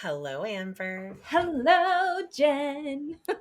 Hello, Amber. Hello, Jen. Woo!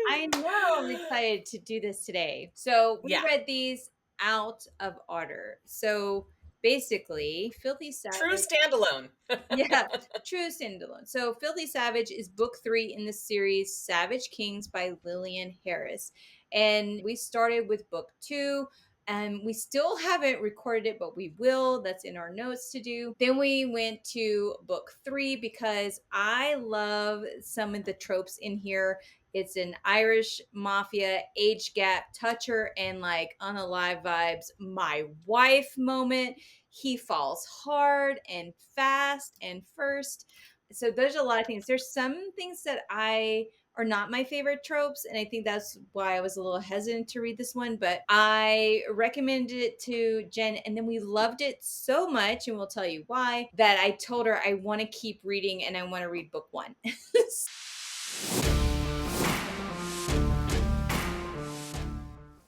I know I'm excited to do this today. So we Yeah, read these out of order. So basically, Filthy true Savage. standalone. Yeah, true standalone. So Filthy Savage is book 3 in the series Savage Kings by Lillian Harris. And we started with book 2. And we still haven't recorded it, but we will. That's in our notes to do. Then we went to book 3 because I love some of the tropes in here. It's an Irish mafia age gap toucher and like unalive vibes. My wife moment. He falls hard and fast and first. So there's a lot of things. There's some things that are not my favorite tropes, and I think that's why I was a little hesitant to read this one. But I recommended it to Jen, and then we loved it so much, and we'll tell you why, that I told her I want to keep reading and I want to read book 1.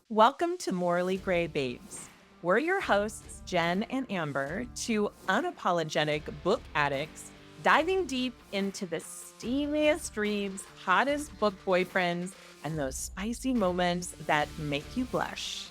Welcome to Morally Gray Babes. We're your hosts, Jen and Amber, two unapologetic book addicts diving deep into the steamiest reads, hottest book boyfriends, and those spicy moments that make you blush.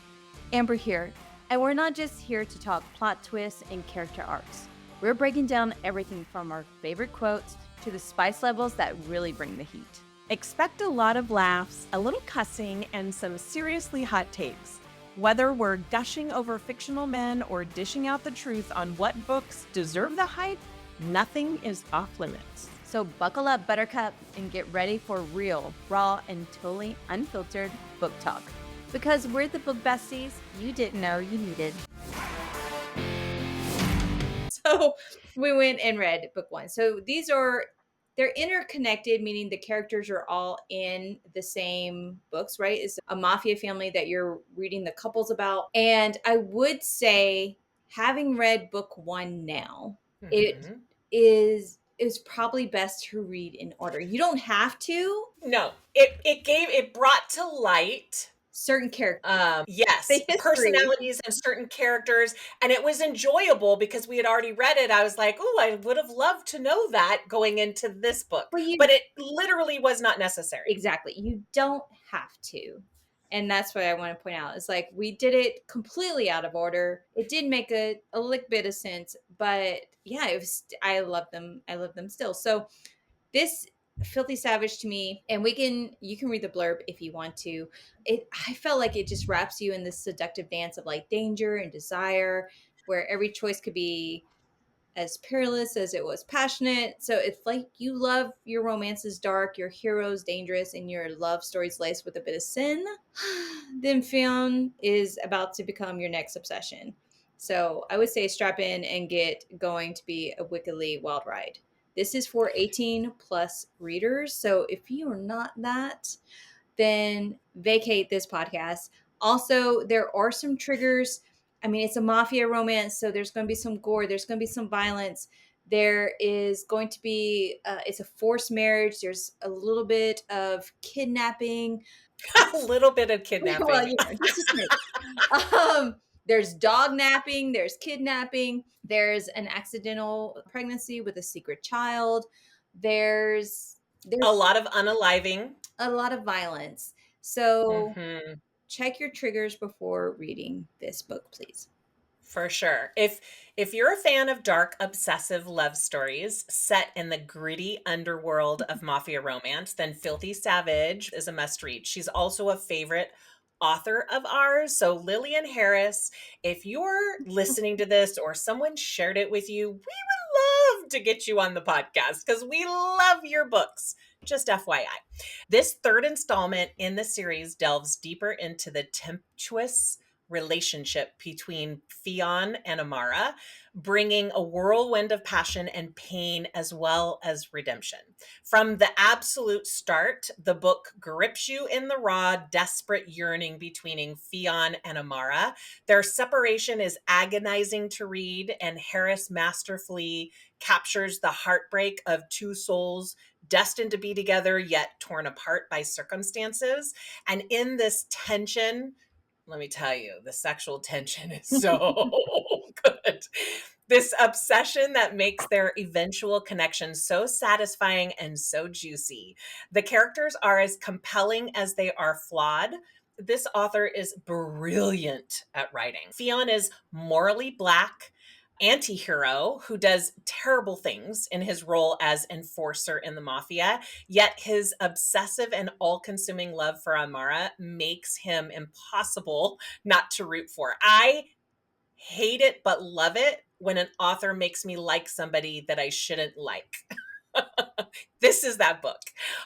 Amber here, and we're not just here to talk plot twists and character arcs. We're breaking down everything from our favorite quotes to the spice levels that really bring the heat. Expect a lot of laughs, a little cussing, and some seriously hot takes. Whether we're gushing over fictional men or dishing out the truth on what books deserve the hype, nothing is off limits. So buckle up, Buttercup, and get ready for real, raw, and totally unfiltered book talk. Because we're the book besties you didn't know you needed. So we went and read book 1. So they're interconnected, meaning the characters are all in the same books, right? It's a mafia family that you're reading the couples about. And I would say, having read book 1 now, it Mhm. is probably best to read in order. You don't have to. No, it brought to light Certain characters, yes, the history. personalities and certain characters, and it was enjoyable because we had already read it. I was like, "Oh, I would have loved to know that going into this book." Well, But it literally was not necessary. exactly. You don't have to. And that's what I want to point out. It's like we did it completely out of order. It did make a little bit of sense, but yeah, it was I love them. I love them still. So this Filthy Savage to me, and you can read the blurb if you want to. I felt like it just wraps you in this seductive dance of like danger and desire, where every choice could be as perilous as it was passionate. So it's like you love your romances dark, your heroes dangerous, and your love stories laced with a bit of sin. Then Fionn is about to become your next obsession. So I would say strap in and get going to be a wickedly wild ride. This is for 18 plus readers. So if you are not that, then vacate this podcast. Also, there are some triggers. I mean, it's a mafia romance, so there's going to be some gore, there's going to be some violence. There is going to be, it's a forced marriage. There's a little bit of kidnapping. A little bit of Well, kidnapping. just a smidge. There's dog napping, there's kidnapping, there's an accidental pregnancy with a secret child. A There's lot of unaliving. a lot of violence. So Mhm. check your triggers before reading this book, please. For sure. If you're a fan of dark, obsessive love stories set in the gritty underworld of mafia romance, then Filthy Savage is a must read. She's also a favorite author of ours. So Lillian Harris, if you're listening to this or someone shared it with you, we would love to get you on the podcast because we love your books. Just FYI. This third installment in the series delves deeper into the tempestuous relationship between Fionn and Amara, bringing a whirlwind of passion and pain as well as redemption. From the absolute start, the book grips you in the raw, desperate yearning between Fionn and Amara. Their separation is agonizing to read, and Harris masterfully captures the heartbreak of two souls destined to be together yet torn apart by circumstances. And in this tension, let me tell you, the sexual tension is so good. This obsession that makes their eventual connection so satisfying and so juicy. The characters are as compelling as they are flawed. This author is brilliant at writing. Fionn is morally black anti-hero who does terrible things in his role as enforcer in the Mafia, yet his obsessive and all-consuming love for Amara makes him impossible not to root for. I hate it but love it when an author makes me like somebody that I shouldn't like. This is that book.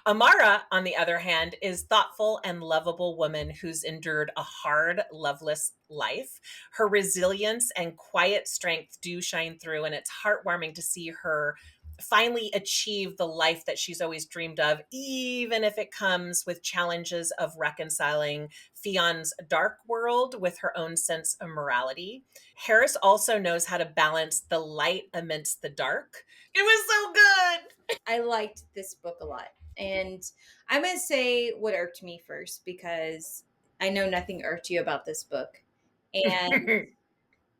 Amara, on the other hand, is thoughtful and lovable woman who's endured a hard, loveless life. Her resilience and quiet strength do shine through, and it's heartwarming to see her finally achieve the life that she's always dreamed of, even if it comes with challenges of reconciling Fionn's dark world with her own sense of morality. Harris also knows how to balance the light amidst the dark. It was so good. I liked this book a lot. And I'm going to say what irked me first, because I know nothing irked you about this book. And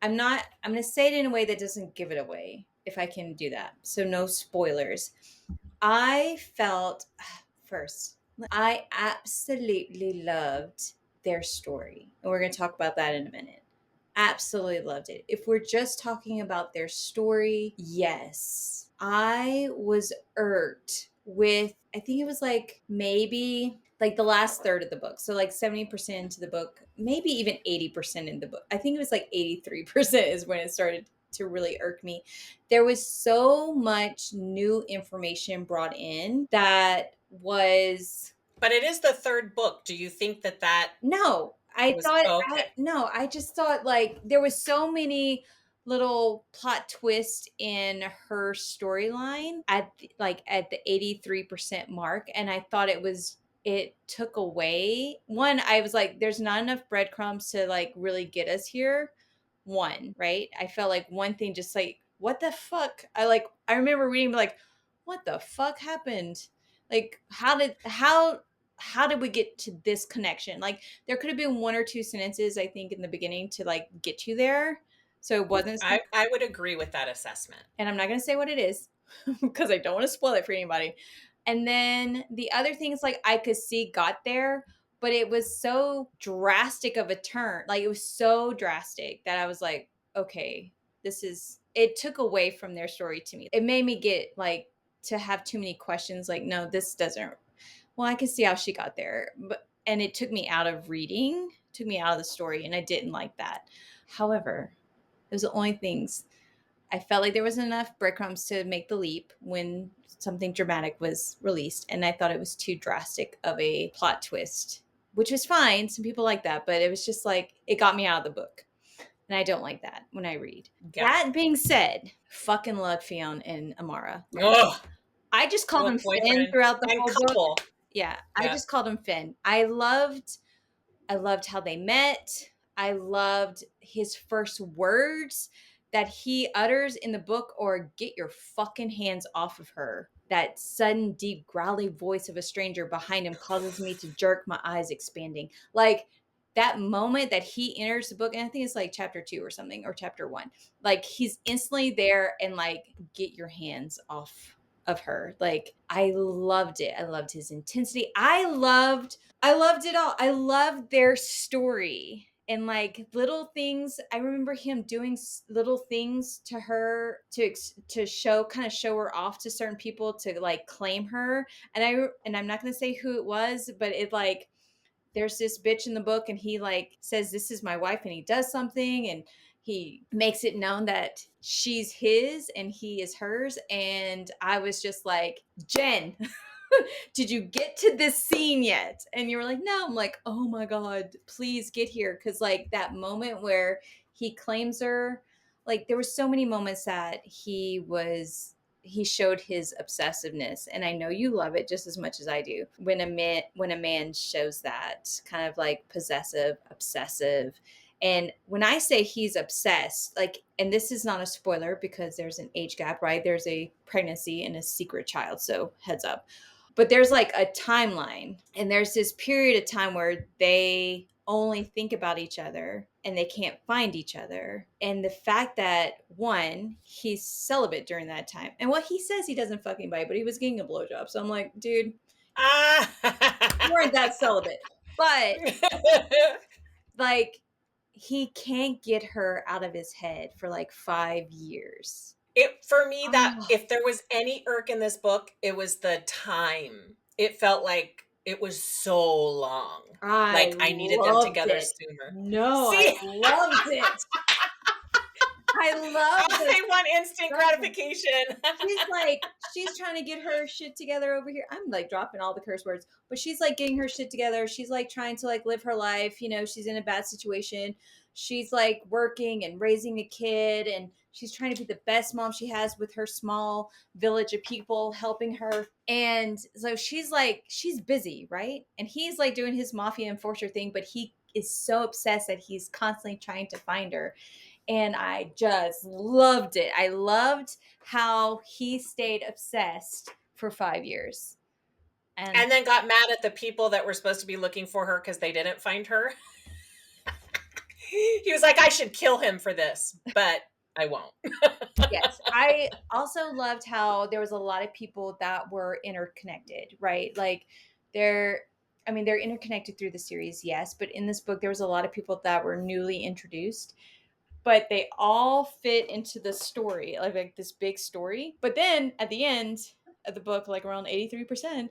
I'm going to say it in a way that doesn't give it away, if I can do that. So no spoilers. I felt, first, I absolutely loved their story. And we're going to talk about that in a minute. Absolutely loved it. If we're just talking about their story, yes. I was irked with, I think it was like maybe like the last third of the book. So like 70% into the book, maybe even 80% in the book. I think it was like 83% is when it started to really irk me. There was so much new information brought in that was. But it is the third book. Do you think that No, I just thought like there was so many little plot twists in her storyline at the 83% mark, and I thought it took away. One, I was like, there's not enough breadcrumbs to like really get us here. One, right? I felt like one thing just like, what the fuck? I remember reading like, what the fuck happened? Like how did we get to this connection? Like there could have been one or two sentences, I think, in the beginning to like get you there. So it wasn't. I would agree with that assessment. And I'm not going to say what it is because I don't want to spoil it for anybody. And then the other things like I could see got there, but it was so drastic of a turn. Like it was so drastic that I was like, okay, it took away from their story to me. It made me get like to have too many questions. Like, no, this doesn't. Well, I can see how she got there, and it took me out of reading, took me out of the story, and I didn't like that. However, it was the only things. I felt like there wasn't enough breadcrumbs to make the leap when something dramatic was released, and I thought it was too drastic of a plot twist, which was fine. Some people like that, but it was just like it got me out of the book, and I don't like that when I read. Yeah. That being said, fucking love Fionn and Amara. Ugh. I just called him Finn throughout the whole couple. book. Yeah, I just called him Finn. I loved how they met. I loved his first words that he utters in the book, or get your fucking hands off of her. That sudden, deep, growly voice of a stranger behind him causes me to jerk, my eyes expanding. Like that moment that he enters the book, and I think it's like chapter 2 or something, or chapter 1. Like he's instantly there and like, get your hands off of her. Like I loved it. I loved his intensity. I loved it all. I loved their story and like little things. I remember him doing little things to her to show her off to certain people to like claim her. And I'm not going to say who it was, but it like, there's this bitch in the book and he like says, this is my wife, and he does something and he makes it known that she's his and he is hers. And I was just like, Jen, did you get to this scene yet? And you were like, no. I'm like, oh my God, please get here. Cause like that moment where he claims her, like there were so many moments that he showed his obsessiveness, and I know you love it just as much as I do when a man shows that kind of like possessive, obsessive. And when I say he's obsessed, like, and this is not a spoiler because there's an age gap, right? There's a pregnancy and a secret child, so heads up. But there's like a timeline, and there's this period of time where they only think about each other and they can't find each other. And the fact that, one, he's celibate during that time. And what he says, he doesn't fucking bite, but he was getting a blowjob. So I'm like, dude, you weren't that celibate. But like, he can't get her out of his head for like 5 years. For me, that Oh. if there was any irk in this book, it was the time. It felt like it was so long. Like I needed them loved together it. sooner. No, See? I loved it. I loved it. I want instant gratification. She's trying to get her shit together over here. I'm like dropping all the curse words, but she's like getting her shit together. She's like trying to like live her life. You know, she's in a bad situation. She's like working and raising a kid, and she's trying to be the best mom she has with her small village of people helping her. And so she's busy, right? And he's like doing his mafia enforcer thing, but he is so obsessed that he's constantly trying to find her. And I just loved it. I loved how he stayed obsessed for 5 years. And then got mad at the people that were supposed to be looking for her because they didn't find her. He was like, I should kill him for this, but I won't. Yes. I also loved how there was a lot of people that were interconnected, right? Like they're interconnected through the series, yes, but in this book there was a lot of people that were newly introduced, but they all fit into the story, like this big story. But then at the end of the book, like around 83%,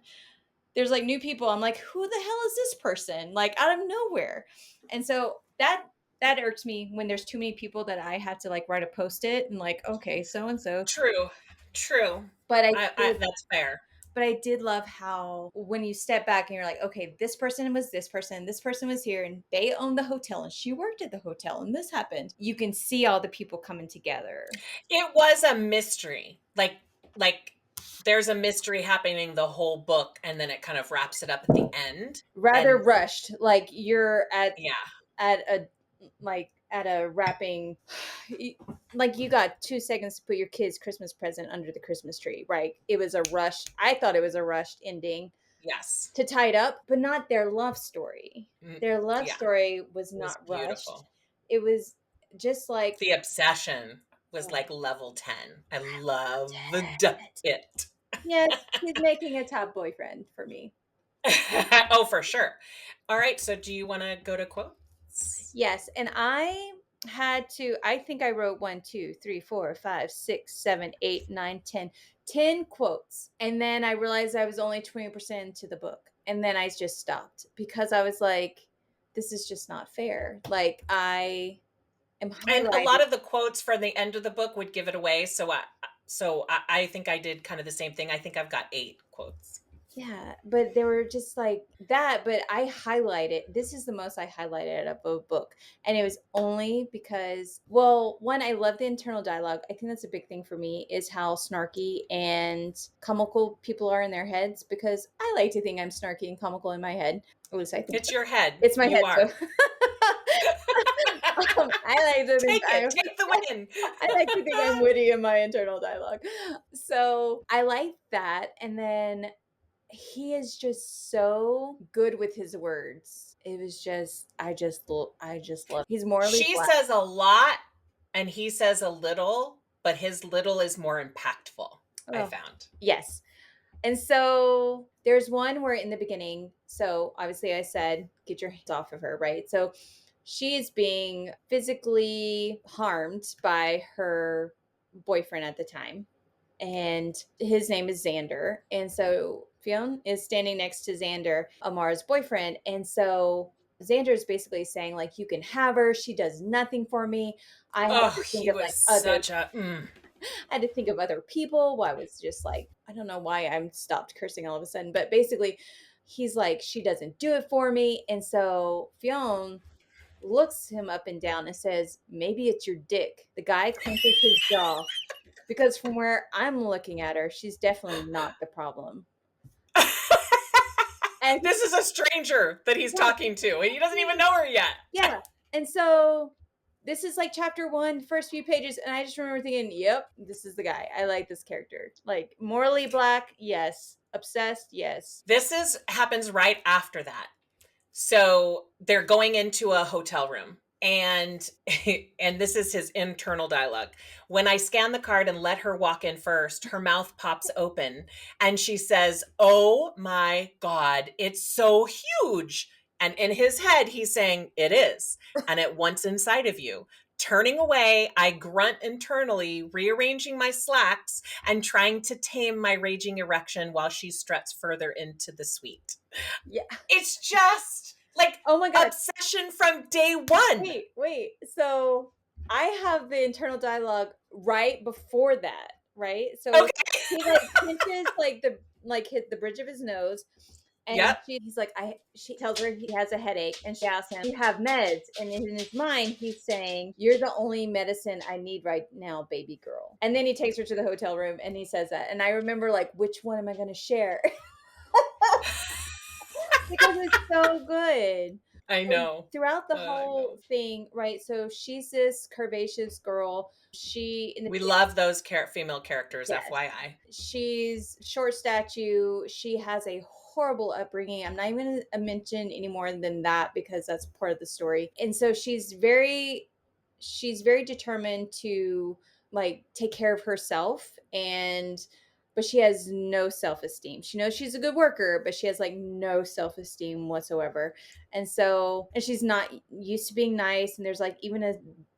there's like new people. I'm like, who the hell is this person? Like out of nowhere. And so that irks me when there's too many people that I have to like write a post-it and like, okay, so and so. True. But that's fair. But I did love how when you step back and you're like, okay, this person was here, and they owned the hotel, and she worked at the hotel, and this happened. You can see all the people coming together. It was a mystery. Like there's a mystery happening the whole book, and then it kind of wraps it up at the end. Rather rushed. Like you're at a wrapping, like you got 2 seconds to put your kid's Christmas present under the Christmas tree, right? It was a rush. I thought it was a rushed ending. Yes. To tie it up, but not their love story. Their love story was not rushed. It was just like the obsession was like level 10. I loved it. Yes, he's making a top boyfriend for me. Oh, for sure. All right, so do you want to go to quotes? Yes, and I think I wrote 1, 2, 3, 4, 5, 6, 7, 8, 9, 10 quotes. And then I realized I was only 20% into the book. And then I just stopped because I was like, this is just not fair. Like I am And a lot of the quotes from the end of the book would give it away. So I think I did kind of the same thing. I think I've got 8 quotes. Yeah, but they were just like that. But I highlighted, this is the most I highlighted of a book. And it was only because, well, one, I love the internal dialogue. I think that's a big thing for me, is how snarky and comical people are in their heads, because I like to think I'm snarky and comical in my head. At least I think it's your head. It's my head. Are. So. I like to think take the win. I like to think I'm witty in my internal dialogue. So I like that. And then he is just so good with his words. It was just, I just love. He's morally She black. says a lot and he says a little, but his little is more impactful, I found. Yes. And so there's one where in the beginning, so obviously I said, get your hands off of her, right? So she is being physically harmed by her boyfriend at the time. And his name is Xander. And so Fionn is standing next to Xander, Amara's boyfriend. And so Xander is basically saying, like, you can have her. She does nothing for me. I had to think of like I had to think of other people. Well, I was just like, I don't know why I'm stopped cursing all of a sudden. But basically, he's like, she doesn't do it for me. And so Fionn looks him up and down and says, maybe it's your dick. The guy clenches his jaw. Because from where I'm looking at her, she's definitely not the problem. And this is a stranger that he's talking to, and he doesn't even know her yet. Yeah. And so this is like chapter 1, first few pages, and I just remember thinking, yep, this is the guy. I like this character. Like, morally black, yes. Obsessed, yes. This happens right after that. So they're going into a hotel room. And and this is his internal dialogue. When I scan the card and let her walk in first, her mouth pops open and she says, "Oh my God, it's so huge." And in his head, he's saying, "It is." And at once inside of you, turning away, I grunt internally, rearranging my slacks and trying to tame my raging erection while she struts further into the suite. Yeah. It's just like Oh my God. obsession from day one. Wait. So I have the internal dialogue right before that, right? So Okay. he like pinches hit the bridge of his nose. And Yep. she tells her he has a headache, and she asks him, "Do you have meds?" And in his mind, he's saying, "You're the only medicine I need right now, baby girl." And then he takes her to the hotel room and he says that. And I remember, like, which one am I going to share? Because it's so good. I know. Throughout the I whole know. thing, right? So she's this curvaceous girl. We love those female characters, Yes. FYI. She's short statue. She has a horrible upbringing. I'm not even going to mention any more than that because that's part of the story. And so she's very determined to like take care of herself, but she has no self-esteem. She knows she's a good worker, but she has like no self-esteem whatsoever. And she's not used to being nice. And there's like even a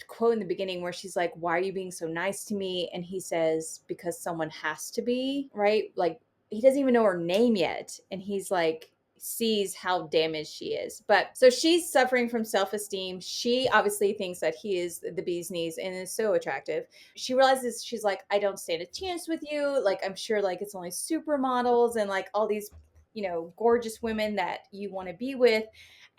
quote in the beginning where she's like, "Why are you being so nice to me?" And he says, "Because someone has to be," right? Like he doesn't even know her name yet. And he's like, sees how damaged she is. But so she's suffering from self-esteem. She obviously thinks that he is the bee's knees and is so attractive. She realizes, she's like, "I don't stand a chance with you. Like, I'm sure like it's only supermodels and like all these, gorgeous women that you want to be with."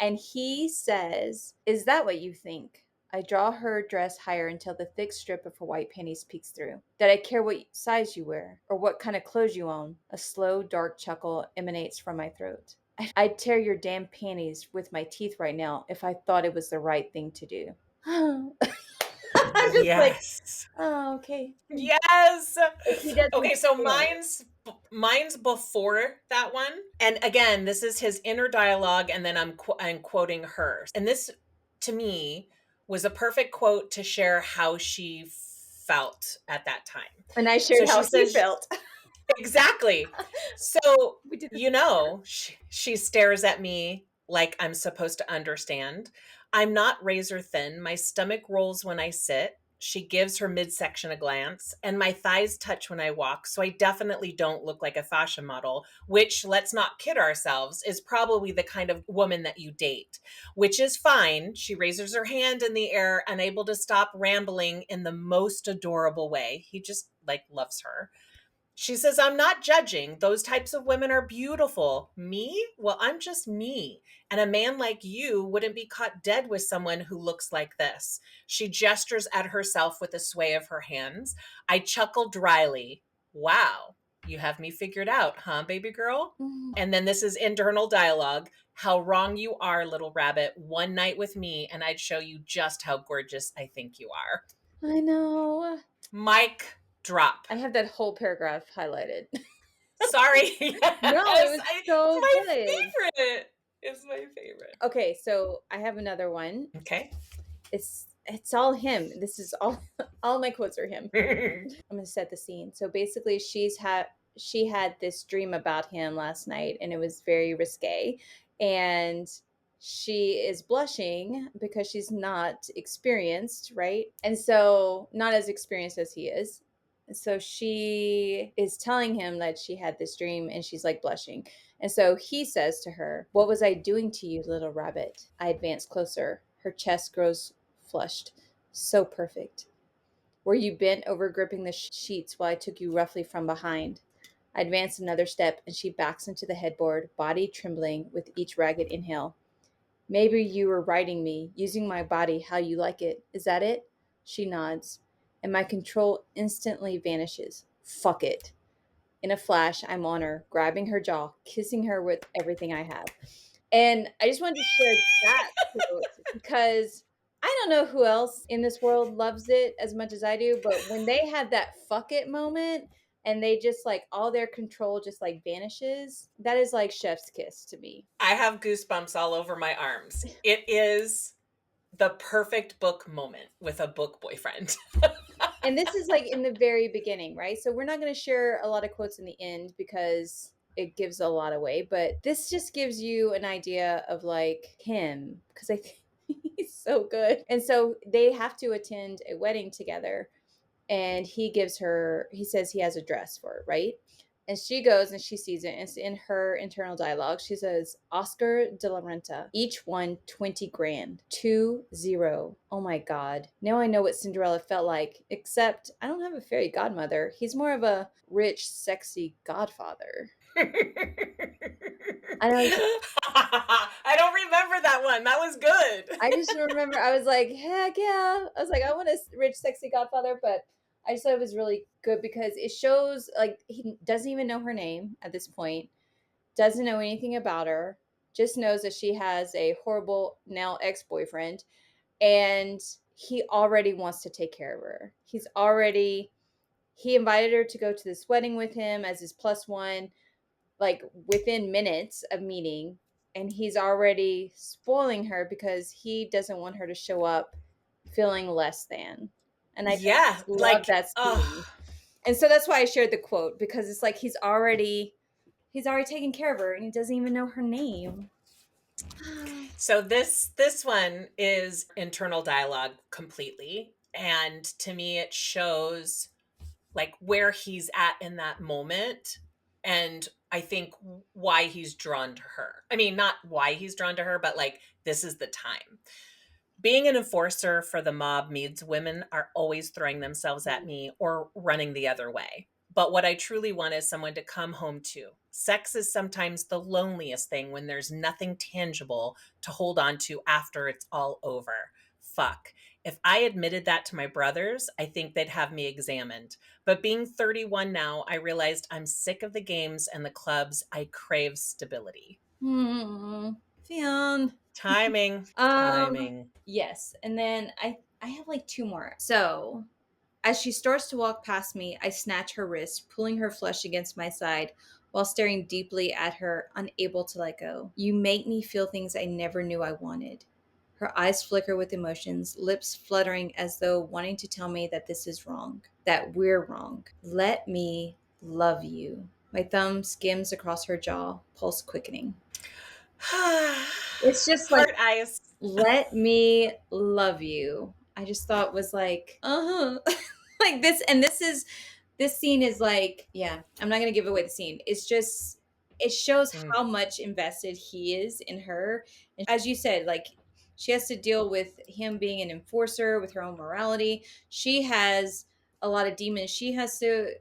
And he says, "Is that what you think? I draw her dress higher until the thick strip of her white panties peeks through. That I care what size you wear or what kind of clothes you own." A slow, dark chuckle emanates from my throat. "I'd tear your damn panties with my teeth right now if I thought it was the right thing to do." I'm just Yes. like, oh, okay. Yes. He doesn't Okay, so care. mine's before that one. And again, this is his inner dialogue and then I'm quoting her. And this to me was a perfect quote to share how she felt at that time. And I shared how he felt. Exactly. So, We did this she stares at me like I'm supposed to understand. I'm not razor thin. My stomach rolls when I sit. She gives her midsection a glance, and my thighs touch when I walk. So I definitely don't look like a fashion model, which, let's not kid ourselves, is probably the kind of woman that you date, which is fine. She raises her hand in the air, unable to stop rambling in the most adorable way. He just like loves her. She says, "I'm not judging. Those types of women are beautiful. Me? Well, I'm just me. And a man like you wouldn't be caught dead with someone who looks like this." She gestures at herself with a sway of her hands. I chuckle dryly. "Wow, you have me figured out, huh, baby girl?" And then this is internal dialogue. "How wrong you are, little rabbit. One night with me, and I'd show you just how gorgeous I think you are." I know. Mic drop. I have that whole paragraph highlighted. Sorry. Yes. No, it was so it's my good. favorite. It's my favorite. Okay, so I have another one. Okay. It's all him. This is all my quotes are him. I'm gonna set the scene. So basically, she had this dream about him last night, and it was very risque. And she is blushing because she's not experienced, right? And so not as experienced as he is. So she is telling him that she had this dream, and she's like blushing. And so he says to her, "What was I doing to you, little rabbit?" I advance closer. Her chest grows flushed. So perfect. "Were you bent over gripping the sheets while I took you roughly from behind?" I advance another step, and she backs into the headboard, body trembling with each ragged inhale. "Maybe you were riding me, using my body how you like it. Is that it?" She nods, and my control instantly vanishes. Fuck it. In a flash, I'm on her, grabbing her jaw, kissing her with everything I have. And I just wanted to share that quote because I don't know who else in this world loves it as much as I do, but when they have that fuck it moment and they just like all their control just like vanishes. That is like chef's kiss to me. I have goosebumps all over my arms. It is the perfect book moment with a book boyfriend. And this is like in the very beginning, right? So we're not going to share a lot of quotes in the end because it gives a lot away, but this just gives you an idea of like him, because I think he's so good. And so they have to attend a wedding together, and he says he has a dress for her, right? And she goes and she sees it. And it's in her internal dialogue. She says, Oscar de la Renta, each one 20 grand. 20. Oh my God. Now I know what Cinderella felt like, except I don't have a fairy godmother. He's more of a rich, sexy godfather. I know. I don't remember that one. That was good. I just remember I was like, heck yeah. I was like, I want a rich, sexy godfather, but I just thought it was really good because it shows like he doesn't even know her name at this point, doesn't know anything about her, just knows that she has a horrible now ex-boyfriend, and he already wants to take care of her. He invited her to go to this wedding with him as his plus one, like within minutes of meeting, and he's already spoiling her because he doesn't want her to show up feeling less than. And I Yeah, just love like, that scene. And so that's why I shared the quote, because it's like he's already taken care of her and he doesn't even know her name. so this one is internal dialogue completely, and to me it shows like where he's at in that moment, and I think why he's drawn to her. I mean, not why he's drawn to her, but like this is the time. Being an enforcer for the mob means women are always throwing themselves at me or running the other way. But what I truly want is someone to come home to. Sex is sometimes the loneliest thing when there's nothing tangible to hold on to after it's all over. Fuck. If I admitted that to my brothers, I think they'd have me examined. But being 31 now, I realized I'm sick of the games and the clubs. I crave stability. Fionn. Timing. Timing. Yes. And then I have like two more. So as she starts to walk past me, I snatch her wrist, pulling her flesh against my side while staring deeply at her, unable to let go. You make me feel things I never knew I wanted. Her eyes flicker with emotions, lips fluttering as though wanting to tell me that this is wrong, that we're wrong. Let me love you. My thumb skims across her jaw, pulse quickening. It's just like, Heart eyes. let me love you. I just thought was like, like this. And this scene is like, yeah, I'm not going to give away the scene. It's just, it shows how much invested he is in her. And as you said, like, she has to deal with him being an enforcer with her own morality. She has a lot of demons she has to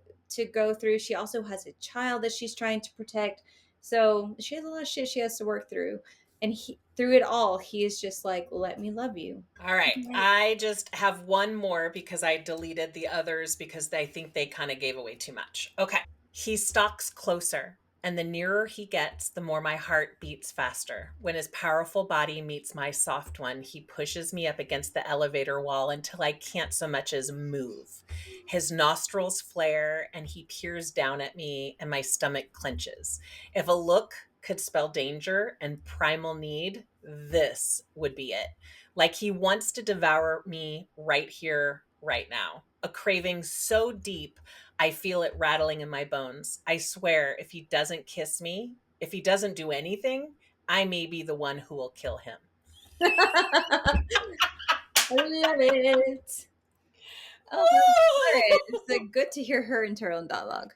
go through. She also has a child that she's trying to protect. So she has a lot of shit she has to work through. And through it all, he is just like, let me love you. All right. I just have one more because I deleted the others because I think they kind of gave away too much. Okay. He stalks closer, and the nearer he gets, the more my heart beats faster. When his powerful body meets my soft one, he pushes me up against the elevator wall until I can't so much as move. His nostrils flare, and he peers down at me, and my stomach clenches. If a look could spell danger and primal need, this would be it. Like he wants to devour me right here, right now. A craving so deep, I feel it rattling in my bones. I swear, if he doesn't kiss me, if he doesn't do anything, I may be the one who will kill him. I love it. Oh, it's good to hear her internal dialogue.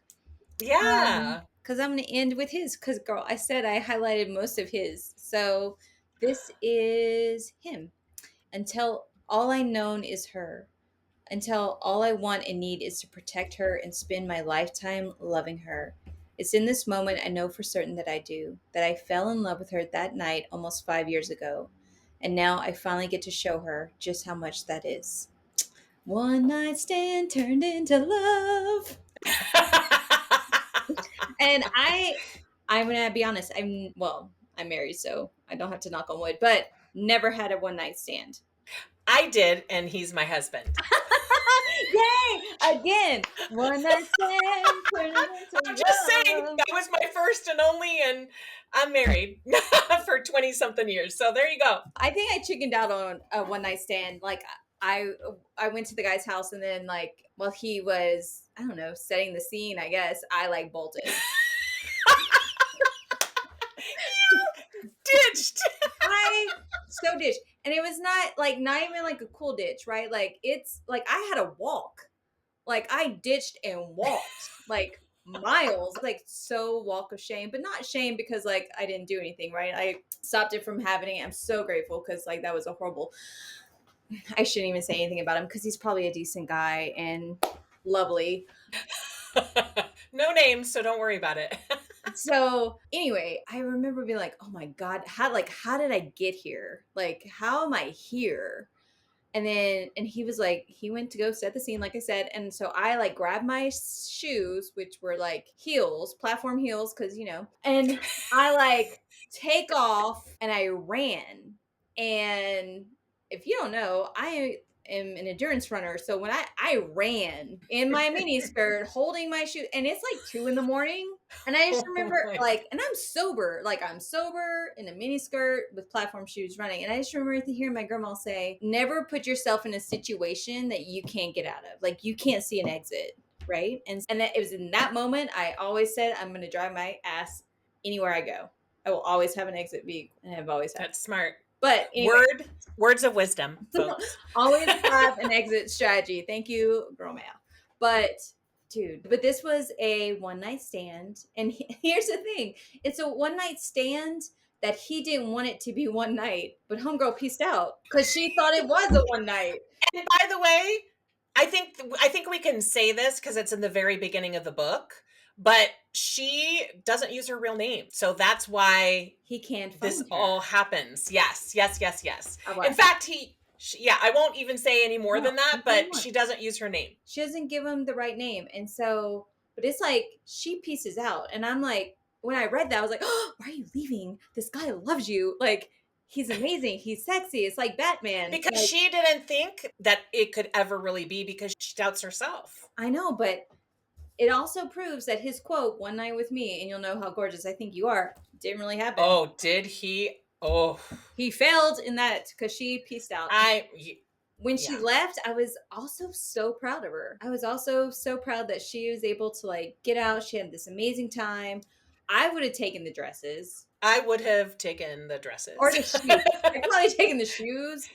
Yeah. Because I'm going to end with his. Because, girl, I said I highlighted most of his. So this is him. Until all I known is her. Until all I want and need is to protect her and spend my lifetime loving her. It's in this moment I know for certain that I do. That I fell in love with her that night almost 5 years ago. And now I finally get to show her just how much that is. One night stand turned into love. And I'm gonna be honest. I'm married, so I don't have to knock on wood, but never had a one night stand. I did, and he's my husband. Yay! Again, one night stand turning into I'm just saying, love. that was my first and only, and I'm married for 20 something years. So there you go. I think I chickened out on a one night stand. Like I went to the guy's house and then like while he was, I don't know, setting the scene, I guess, I like bolted. Ditched. I so ditched. And it was not even like a cool ditch, right? Like it's like I had a walk. Like I ditched and walked like miles, like so walk of shame, but not shame because like I didn't do anything, right? I stopped it from happening. I'm so grateful because like that was a horrible. I shouldn't even say anything about him because he's probably a decent guy and lovely. No names, so don't worry about it. So anyway, I remember being like, oh my God, how did I get here? Like, how am I here? And he was like, he went to go set the scene, like I said. And so I like grabbed my shoes, which were like heels, platform heels, because and I like take off and I ran. And if you don't know, I am an endurance runner. So when I ran in my mini skirt holding my shoe, and it's like 2 a.m. and I just remember like, and I'm sober in a mini skirt with platform shoes running. And I just remember hearing my grandma say, never put yourself in a situation that you can't get out of. Like you can't see an exit. Right. And it was in that moment, I always said, I'm going to drive my ass anywhere I go. I will always have an exit vehicle. And I've always had. That's smart. But anyway. Words of wisdom, folks. Always have an exit strategy. Thank you, girl math. But this was a one night stand. And here's the thing. It's a one night stand that he didn't want it to be one night, but homegirl pieced out because she thought it was a one night. And by the way, I think we can say this because it's in the very beginning of the book, but she doesn't use her real name. So that's why he can't find this her. all happens. Yes. In fact, I won't even say any more than that, but she doesn't use her name. She doesn't give him the right name. And so, but it's like she pieces out. And I'm like, when I read that, I was like, oh, why are you leaving? This guy loves you. Like, he's amazing. He's sexy. It's like Batman. Because like, she didn't think that it could ever really be because she doubts herself. I know, but it also proves that his quote, one night with me, and you'll know how gorgeous I think you are, didn't really happen. Oh, did he? Oh. He failed in that because she pieced out. When she left, I was also so proud of her. I was also so proud that she was able to like get out. She had this amazing time. I would have taken the dresses. I would have taken the dresses. Or the shoes. I'd probably taken the shoes.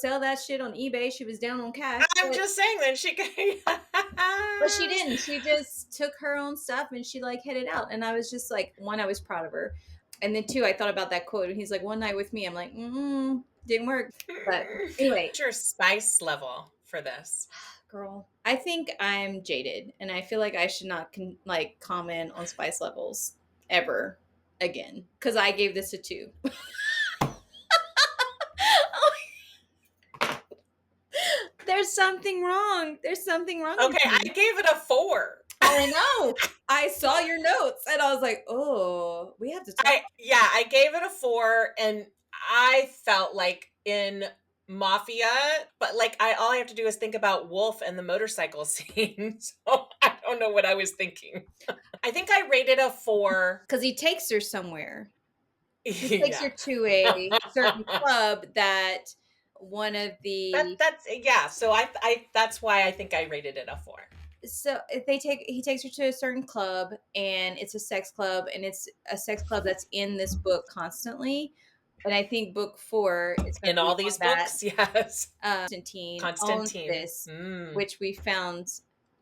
Sell that shit on eBay. She was down on cash. I'm just saying that she could. But she didn't. She just took her own stuff and she like headed out. And I was just like, one, I was proud of her. And then two, I thought about that quote and he's like, one night with me. I'm like, didn't work. But anyway. What's your spice level for this? Girl, I think I'm jaded and I feel like I should not comment on spice levels ever again. Because I gave this a 2. There's something wrong. Okay, I gave it a 4. I know. I saw your notes and I was like, oh, we have to talk. I gave it a 4 and I felt like in Mafia, but like all I have to do is think about Wolf and the motorcycle scene. So I don't know what I was thinking. I think I rated a 4. Because he takes her somewhere. He takes her to a certain club that one of the so I that's why I think I rated it a 4. So he takes her to a certain club and it's a sex club and it's a sex club that's in this book constantly. And I think book 4 is in all these books, yes. Constantine owns this, which we found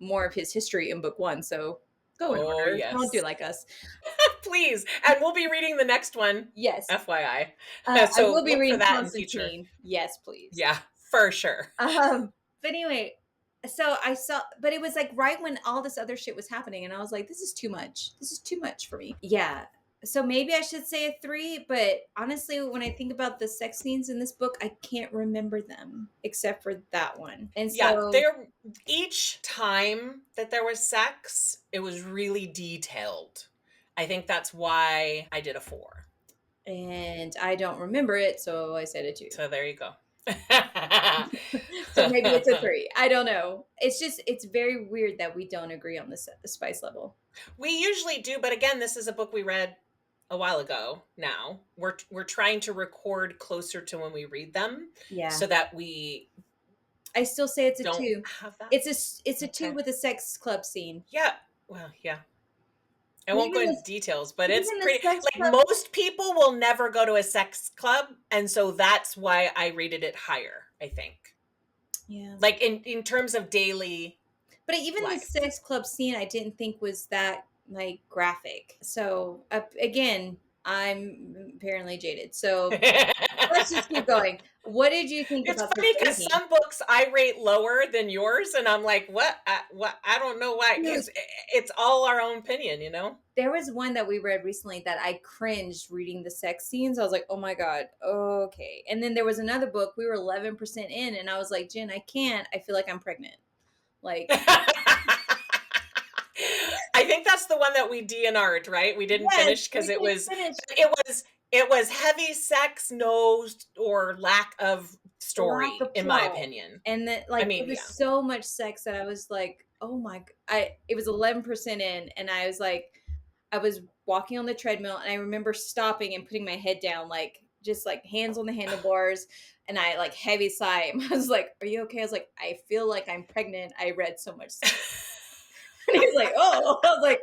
more of his history in book 1. So go in order. Yes. Don't do like us. Please. And we'll be reading the next one. Yes. FYI. So I will be reading that Constantine. Yes, please. Yeah, for sure. But anyway, so I saw, but it was like right when all this other shit was happening. And I was like, this is too much. This is too much for me. Yeah. So maybe I should say a 3, but honestly, when I think about the sex scenes in this book, I can't remember them except for that one. And so each time that there was sex, it was really detailed. I think that's why I did a 4. And I don't remember it, so I said a 2. So there you go. So maybe it's a 3. I don't know. It's very weird that we don't agree on the spice level. We usually do, but again, this is a book we read a while ago now. We're trying to record closer to when we read them Yeah. so that we I still say it's a don't 2. have that. It's a 2 Okay. with a sex club scene. Yeah. Well, yeah. I But won't go even into the details, but it's even the pretty, sex like, club, most people will never go to a sex club, and so that's why I rated it higher, I think. yeah. Like in terms of daily But even the life. sex club scene, I didn't think was that like graphic. So again, I'm apparently jaded. So let's just keep going. What did you think It's about the funny because rating? some books I rate lower than yours, and I'm like, what? I don't know why. Dude. It's all our own opinion, you know? There was one that we read recently that I cringed reading the sex scenes. I was like, oh my God, okay. And then there was another book, we were 11% in, and I was like, Jen, I can't. I feel like I'm pregnant. Like, I think that's the one that we DNR'd, right? We didn't yes, finish because we it didn't was finish. it was heavy sex, no or lack of story, Lack of in my plot. opinion. And that, I like, mean, it was yeah. so much sex that I was like, oh my, it was 11% in, and I was like, I was walking on the treadmill, and I remember stopping and putting my head down, like, just like hands on the handlebars, and I like heavy sigh. I was like, are you okay? I was like, I feel like I'm pregnant. I read so much sex. And he was like, oh, I was like,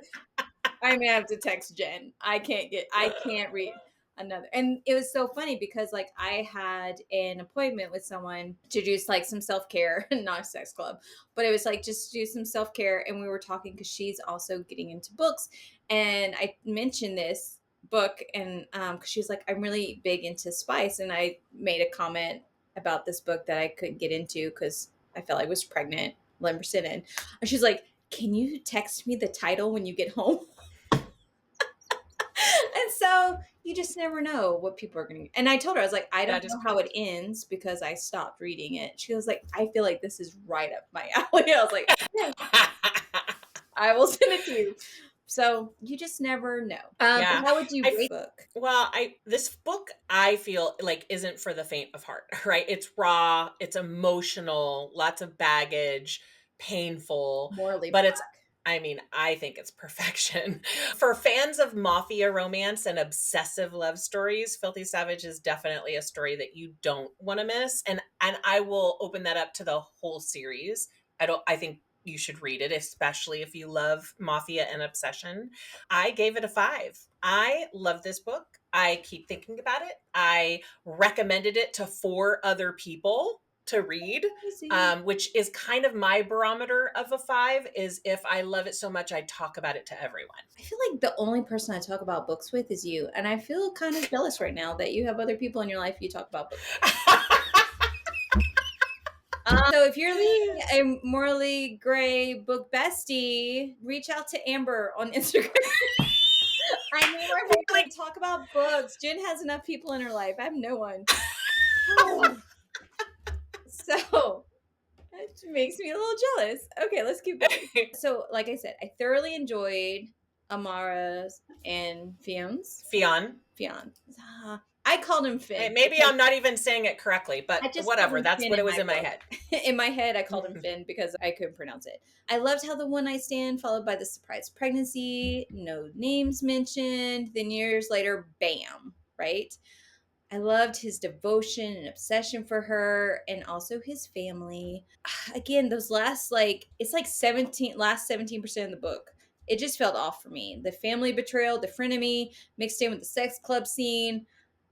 I may have to text Jen. I can't read another. And it was so funny because like I had an appointment with someone to do like some self-care, not a sex club, but it was like just to do some self-care. And we were talking because she's also getting into books. And I mentioned this book, and because she was like, I'm really big into spice. And I made a comment about this book that I couldn't get into because I felt like I was pregnant, 11% in. And she's like, can you text me the title when you get home? And so you just never know what people are going to. And I told her, I was like, I don't That is know how it ends because I stopped reading it. She was like, I feel like this is right up my alley. I was like, okay, I will send it to you. So you just never know. Yeah. How would you rate the book? Well, this book I feel like isn't for the faint of heart, right? It's raw, it's emotional, lots of baggage, painful, Morally but black. I think it's perfection. For fans of mafia romance and obsessive love stories, Filthy Savage is definitely a story that you don't want to miss. And I will open that up to the whole series. I think you should read it, especially if you love mafia and obsession. I gave it a 5. I love this book. I keep thinking about it. I recommended it to 4 other people to read, which is kind of my barometer of a 5, is if I love it so much, I talk about it to everyone. I feel like the only person I talk about books with is you. And I feel kind of jealous right now that you have other people in your life you talk about books. So if you're leading a morally gray book bestie, reach out to Amber on Instagram. I need more people to talk about books. Jen has enough people in her life. I have no one. So it makes me a little jealous. Okay, let's keep going. So, like I said, I thoroughly enjoyed Amara's and Fion's. Fion. I called him Finn. Maybe I'm not even saying it correctly, but whatever. That's Finn what it was in my head. In my head, I called him Finn because I couldn't pronounce it. I loved how the one night stand followed by the surprise pregnancy, no names mentioned. Then years later, bam, right? I loved his devotion and obsession for her and also his family. Again, those last it's like 17% of the book. It just felt off for me. The family betrayal, the frenemy mixed in with the sex club scene,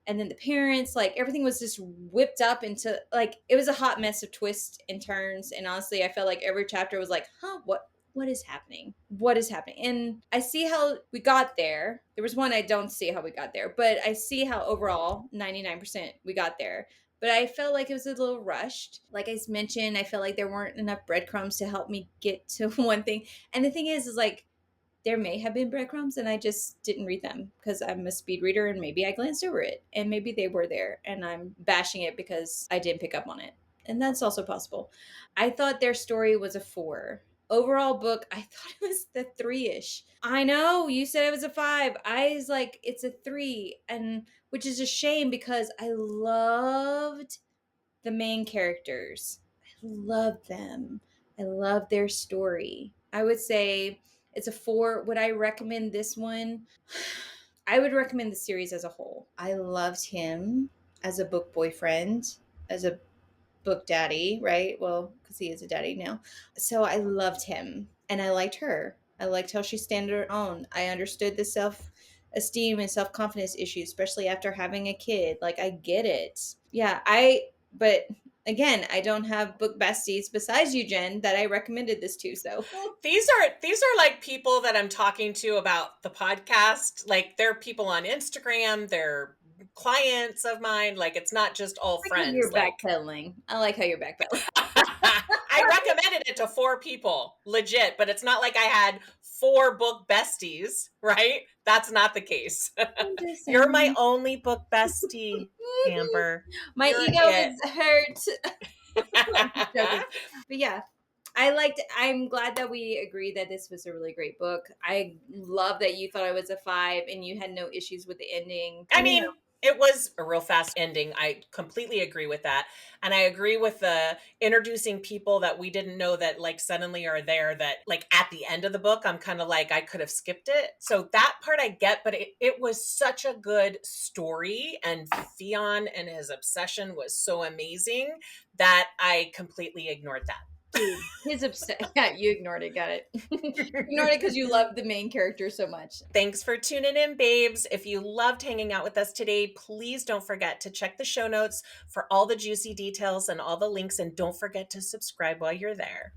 and then the parents, like everything was just whipped up into it was a hot mess of twists and turns. And honestly, I felt like every chapter was like, huh, what is happening? What is happening? And I see how we got there. There was one I don't see how we got there, but I see how overall 99% we got there. But I felt like it was a little rushed. Like I mentioned, I felt like there weren't enough breadcrumbs to help me get to one thing. And the thing is like there may have been breadcrumbs and I just didn't read them because I'm a speed reader and maybe I glanced over it and maybe they were there and I'm bashing it because I didn't pick up on it. And that's also possible. I thought their story was a 4. Overall book, I thought it was the 3-ish. I know you said it was a 5. I was like, it's a 3, and which is a shame because I loved the main characters. I love them. I love their story. I would say it's a 4. Would I recommend this one? I would recommend the series as a whole. I loved him as a book boyfriend, as a book daddy, right? Well, because he is a daddy now. So I loved him and I liked her. I liked how she stand her own. I understood the self esteem and self confidence issues, especially after having a kid. Like, I get it. Yeah, but again, I don't have book besties besides you, Jen, that I recommended this to. So These are like people that I'm talking to about the podcast. Like, they're people on Instagram, they're clients of mine. Like, it's not just all I like how friends. you're Like, backpedaling. I like how you're backpedaling. I recommended it to 4 people, legit, but it's not like I had 4 book besties, right? That's not the case. I'm just You're my saying. only book bestie, Amber. My You're ego it. is hurt. I'm just joking. But yeah, I'm glad that we agreed that this was a really great book. I love that you thought it was a 5 and you had no issues with the ending. I mean, it was a real fast ending. I completely agree with that. And I agree with the introducing people that we didn't know that like suddenly are there, that like at the end of the book, I'm kind of like, I could have skipped it. So that part I get, but it was such a good story. And Theon and his obsession was so amazing that I completely ignored that. Dude, his yeah, you ignored it. Got it. Ignored it because you love the main character so much. Thanks for tuning in, babes. If you loved hanging out with us today, please don't forget to check the show notes for all the juicy details and all the links. And don't forget to subscribe while you're there.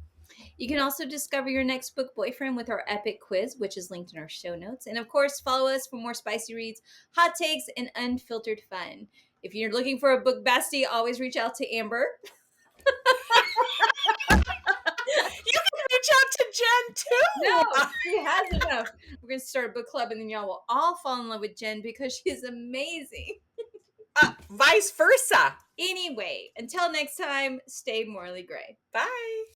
You can also discover your next book boyfriend with our epic quiz, which is linked in our show notes. And of course, follow us for more spicy reads, hot takes, and unfiltered fun. If you're looking for a book bestie, always reach out to Amber. You can reach out to Jen too. No, she has enough. We're going to start a book club and then y'all will all fall in love with Jen because she's amazing. Vice versa. Anyway, until next time, stay morally gray. Bye.